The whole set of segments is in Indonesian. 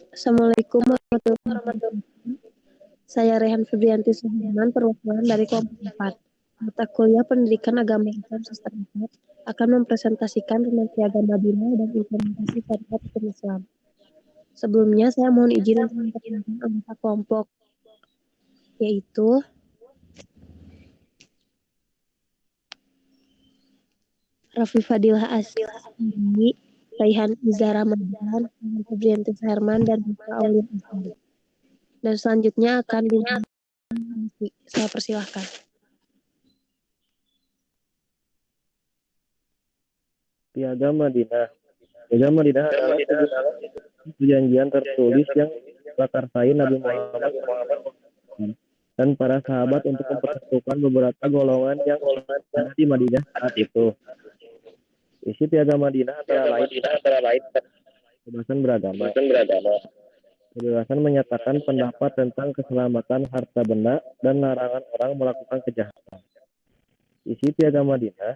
Assalamualaikum warahmatullahi wabarakatuh. Saya Rehan Febrianti Suherman, perwakilan dari kelompok 4. Mata kuliah Pendidikan Agama Islam Semester 4 akan mempresentasikan tentang Piagam Madinah dan implementasi syariat hukum Islam. Sebelumnya, saya mohon izin untuk memperkenalkan anggota kelompok, yaitu Raffi Fadilah Asri, Raihan Iza Ramadan, Rehan Febrianti Suherman, dan Bapak Aulia Asri. Dan selanjutnya akan saya persilahkan. Piagam Madinah. Piagam Madinah adalah perjanjian tertulis yang prakarsai Nabi Muhammad dan para sahabat untuk mempersatukan beberapa golongan yang ada di Madinah saat itu. Isi Piagam Madinah antara lain kebebasan beragama, kebebasan menyatakan pendapat tentang keselamatan harta benda dan larangan orang melakukan kejahatan. Isi Piagam Madinah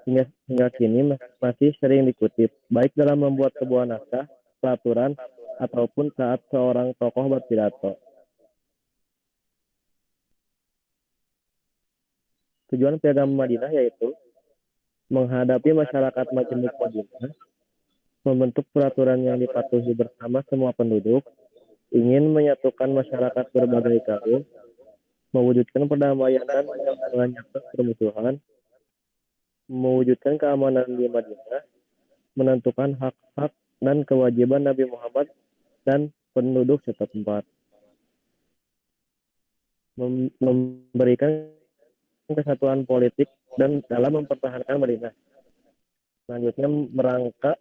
hingga kini masih sering dikutip, baik dalam membuat sebuah naskah, peraturan, ataupun saat seorang tokoh berpidato. Tujuan Piagam Madinah yaitu menghadapi masyarakat Majemuk Madinah, membentuk peraturan yang dipatuhi bersama semua penduduk, ingin menyatukan masyarakat berbagai kaum, mewujudkan perdamaian dan mengancam permusuhan, mewujudkan keamanan di Madinah, menentukan hak-hak dan kewajiban Nabi Muhammad dan penduduk setempat, memberikan kesatuan politik dan dalam mempertahankan Madinah. Selanjutnya merangkak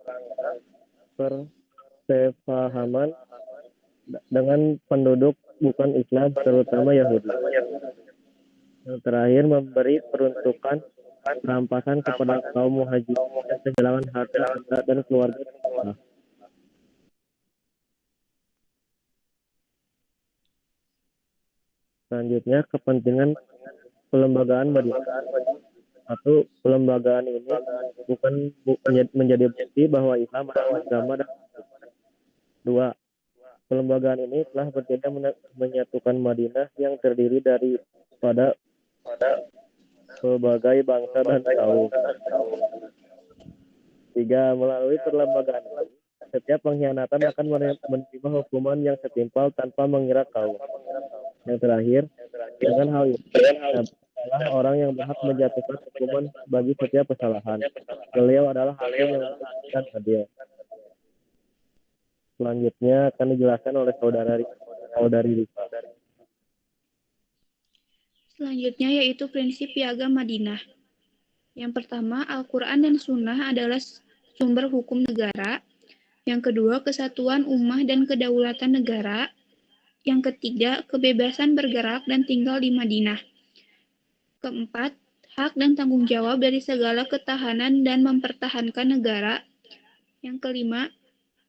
persefahaman dengan penduduk bukan Islam, terutama Yahudi. Yang terakhir memberi peruntukan perampasan kepada kaum muhajirin yang kehilangan harta benda dan keluarga. Selanjutnya kepentingan pelembagaan Madinah. Satu, pelembagaan ini bukan menjadi bukti bahwa Islam adalah agama dan dua, pelembagaan ini telah bertindak menyatukan Madinah yang terdiri daripada berbagai bangsa dan kaum. Tiga, melalui perlembagaan ini, setiap pengkhianatan akan menerima hukuman yang setimpal tanpa mengira kaum. Yang terakhir, dengan hal ini, adalah orang yang berhak menjatuhkan hukuman bagi setiap kesalahan. Beliau adalah hakim yang dan adil. Selanjutnya akan dijelaskan oleh saudari Rifa. Selanjutnya yaitu prinsip Piagam Madinah. Yang pertama, Al-Quran dan Sunnah adalah sumber hukum negara. Yang kedua, kesatuan ummah dan kedaulatan negara. Yang ketiga, kebebasan bergerak dan tinggal di Madinah. Keempat, hak dan tanggung jawab dari segala ketahanan dan mempertahankan negara. Yang kelima,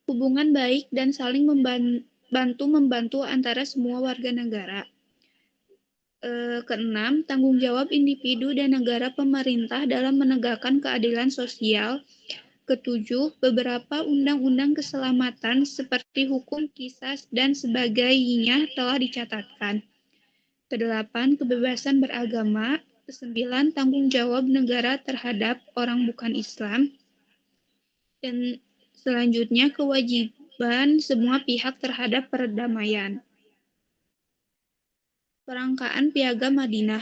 hubungan baik dan saling membantu antara semua warga negara. Keenam, tanggung jawab individu dan negara pemerintah dalam menegakkan keadilan sosial. Ketujuh, beberapa undang-undang keselamatan seperti hukum qisas dan sebagainya telah dicatatkan. Kedelapan, kebebasan beragama. Kesembilan, tanggung jawab negara terhadap orang bukan Islam. Dan selanjutnya, kewajiban semua pihak terhadap perdamaian. Perangkaan Piagam Madinah.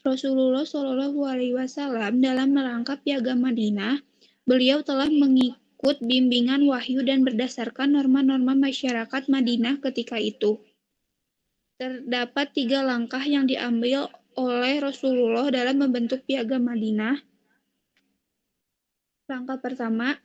Rasulullah Shallallahu Alaihi Wasallam dalam merangkap Piagam Madinah, beliau telah mengikut bimbingan wahyu dan berdasarkan norma-norma masyarakat Madinah ketika itu. Terdapat 3 langkah yang diambil oleh Rasulullah dalam membentuk Piagam Madinah. Langkah pertama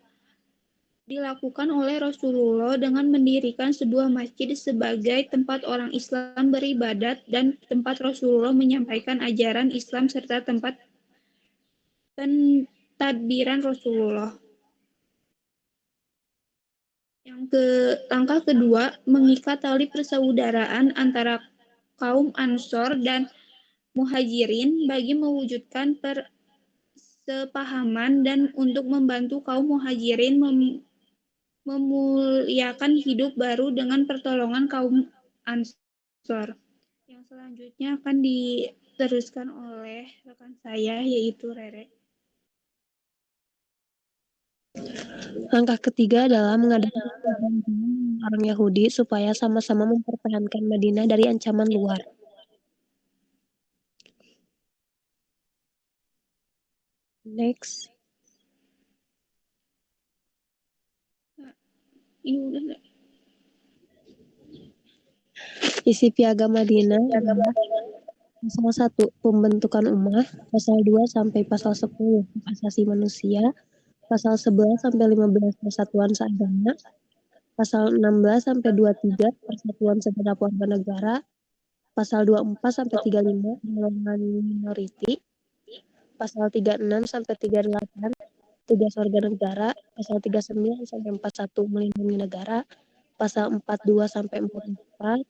dilakukan oleh Rasulullah dengan mendirikan sebuah masjid sebagai tempat orang Islam beribadat dan tempat Rasulullah menyampaikan ajaran Islam serta tempat pentadbiran Rasulullah. Langkah kedua, mengikat tali persaudaraan antara kaum Ansor dan Muhajirin bagi mewujudkan persepahaman dan untuk membantu kaum Muhajirin memuliakan hidup baru dengan pertolongan kaum Ansor. Yang selanjutnya akan diteruskan oleh rekan saya, yaitu Rere. Langkah ketiga adalah mengadakan perjanjian orang Yahudi supaya sama-sama mempertahankan Madinah dari ancaman luar. Next. Ini udah nggak? Isi Piagam Madinah adalah pasal 1 pembentukan ummah, pasal 2 sampai pasal 10 hak asasi manusia, pasal 11 sampai 15 persatuan seagama, pasal 16 sampai 23 persatuan segenap warga negara, pasal 24 sampai 35 golongan minoriti, pasal 36 sampai 38 tugas warga negara, pasal 39 sampai 41 melindungi negara, pasal 42 sampai 44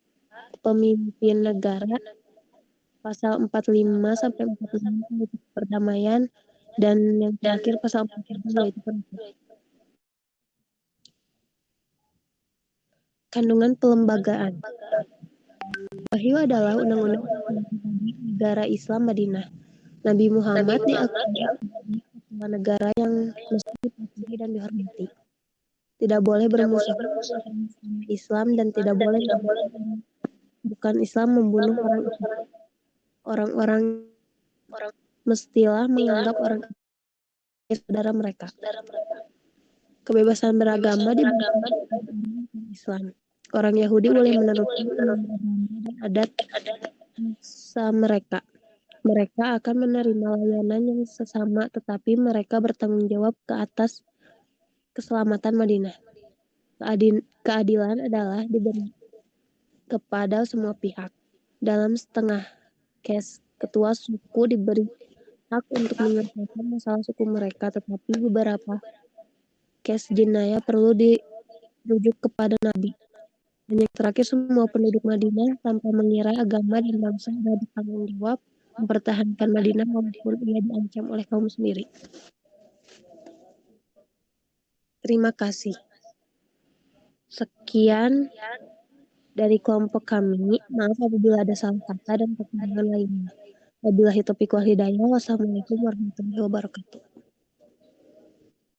pemimpin negara, pasal 45 sampai 46 politik perdamaian, dan yang terakhir pasal 42 yaitu penutup. Kandungan pelembagaan. Wahyu adalah undang-undang negara Islam Madinah. Nabi Muhammad diakui sebagai kepala negara yang mesti dipatuhi dan dihormati. Tidak boleh bermusuhan dengan Islam dan tidak boleh bukan Islam membunuh orang Islam. Orang-orang mestilah menganggap orang saudara mereka. Kebebasan beragama diberikan Islam. Orang Yahudi boleh meneruskan agama dan adat bangsa mereka. Mereka akan menerima layanan yang sesama, tetapi mereka bertanggung jawab ke atas keselamatan Madinah. Keadilan adalah diberi kepada semua pihak. Dalam setengah case, ketua suku diberi hak untuk menyelesaikan masalah suku mereka, tetapi beberapa case jenayah perlu dirujuk kepada Nabi. Dan yang terakhir, semua penduduk Madinah tanpa mengira agama dan bangsa ada bertanggung jawab mempertahankan Madinah walaupun ia diancam oleh kaum sendiri. Terima kasih. Sekian dari kelompok kami. Maaf apabila ada salah kata dan kekurangan lainnya. Wabillahi taufiq wal hidayah. Wassalamualaikum warahmatullahi wabarakatuh.